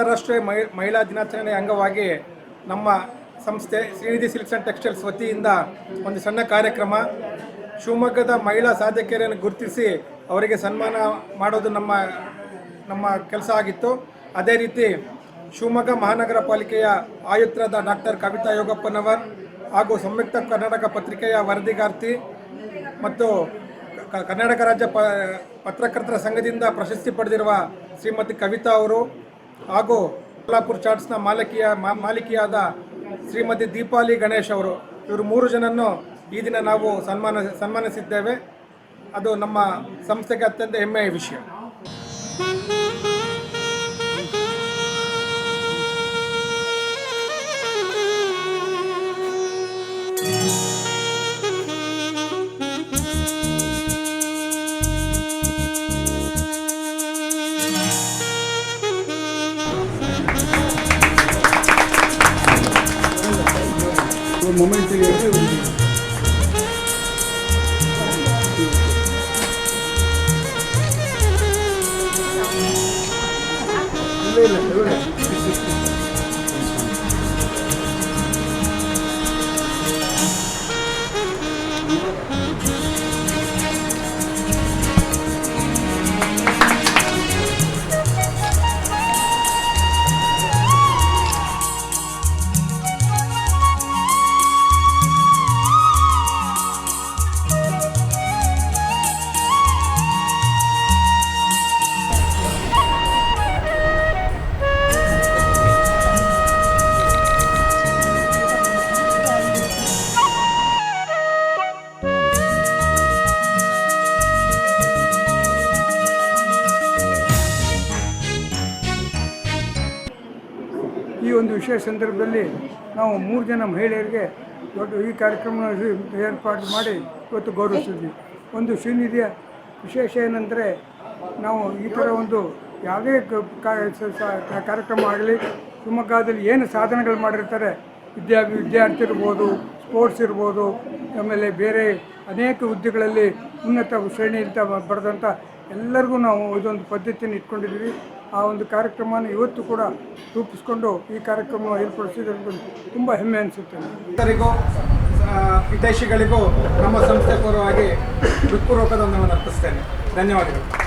ಅಂತಾರಾಷ್ಟ್ರೀಯ ಮಹಿಳಾ ದಿನಾಚರಣೆ ಅಂಗವಾಗಿ ನಮ್ಮ ಸಂಸ್ಥೆ ಶ್ರೀನಿಧಿ ಸಿಲ್ಕ್ಸ್ ಆ್ಯಂಡ್ ಟೆಕ್ಸ್ಟೈಲ್ಸ್ ವತಿಯಿಂದ ಒಂದು ಸಣ್ಣ ಕಾರ್ಯಕ್ರಮ. ಶಿವಮೊಗ್ಗದ ಮಹಿಳಾ ಸಾಧಕಿಯರನ್ನು ಗುರುತಿಸಿ ಅವರಿಗೆ ಸನ್ಮಾನ ಮಾಡೋದು ನಮ್ಮ ಕೆಲಸ ಆಗಿತ್ತು. ಅದೇ ರೀತಿ ಶಿವಮೊಗ್ಗ ಮಹಾನಗರ ಪಾಲಿಕೆಯ ಆಯುಕ್ತರಾದ ಡಾಕ್ಟರ್ ಕವಿತಾ ಯೋಗಪ್ಪನವರ್ ಹಾಗೂ ಸಂಯುಕ್ತ ಕರ್ನಾಟಕ ಪತ್ರಿಕೆಯ ವರದಿಗಾರ್ತಿ ಮತ್ತು ಕರ್ನಾಟಕ ರಾಜ್ಯ ಪತ್ರಕರ್ತರ ಸಂಘದಿಂದ ಪ್ರಶಸ್ತಿ ಪಡೆದಿರುವ ಶ್ರೀಮತಿ ಕವಿತಾ ಅವರು ಹಾಗೂ ಕೊಲ್ಲಾಪುರ ಚಾಟ್ಸ್ನ ಮಾಲಕಿಯಾದ ಶ್ರೀಮತಿ ದೀಪಾಲಿ ಗಣೇಶ್ ಅವರು, ಇವರು 3 ಜನನ್ನು ಈ ದಿನ ನಾವು ಸನ್ಮಾನಿಸಿದ್ದೇವೆ. ಅದು ನಮ್ಮ ಸಂಸ್ಥೆಗೆ ಅತ್ಯಂತ ಹೆಮ್ಮೆಯ ವಿಷಯ. ಮೊಮೆಂಟ್ ಈ ಒಂದು ವಿಶೇಷ ಸಂದರ್ಭದಲ್ಲಿ ನಾವು 3 ಜನ ಮಹಿಳೆಯರಿಗೆ ಈ ಕಾರ್ಯಕ್ರಮ ಏರ್ಪಾಡು ಮಾಡಿ ಇವತ್ತು ಗೌರವಿಸಿದ್ವಿ. ಒಂದು ಶ್ರೀನಿಧಿಯ ವಿಶೇಷ ಏನಂದರೆ, ನಾವು ಈ ಥರ ಒಂದು ಯಾವುದೇ ಕಾರ್ಯಕ್ರಮ ಆಗಲಿ, ಶಿವಮೊಗ್ಗದಲ್ಲಿ ಏನು ಸಾಧನೆಗಳು ಮಾಡಿರ್ತಾರೆ, ವಿದ್ಯಾರ್ಥಿ ಇರ್ಬೋದು, ಸ್ಪೋರ್ಟ್ಸ್ ಇರ್ಬೋದು, ಆಮೇಲೆ ಬೇರೆ ಅನೇಕ ಹುದ್ದೆಗಳಲ್ಲಿ ಉನ್ನತ ಶ್ರೇಣಿಯಿಂದ ಬರೆದಂಥ ಎಲ್ಲರಿಗೂ ನಾವು ಇದೊಂದು ಪದ್ಧತಿಯನ್ನು ಇಟ್ಕೊಂಡಿದ್ದೀವಿ. ಆ ಒಂದು ಕಾರ್ಯಕ್ರಮನ ಇವತ್ತು ಕೂಡ ರೂಪಿಸ್ಕೊಂಡು ಈ ಕಾರ್ಯಕ್ರಮ ಏರ್ಪಡಿಸಿದ ತುಂಬ ಹೆಮ್ಮೆ ಅನಿಸುತ್ತೆ. ಎಲ್ಲರಿಗೂ ಹಿತೈಷಿಗಳಿಗೂ ನಮ್ಮ ಸಂಸ್ಥೆ ಪರವಾಗಿ ಹೃತ್ಪೂರ್ವಕ ವಂದನೆಯನ್ನು ಅರ್ಪಿಸ್ತೇನೆ. ಧನ್ಯವಾದಗಳು.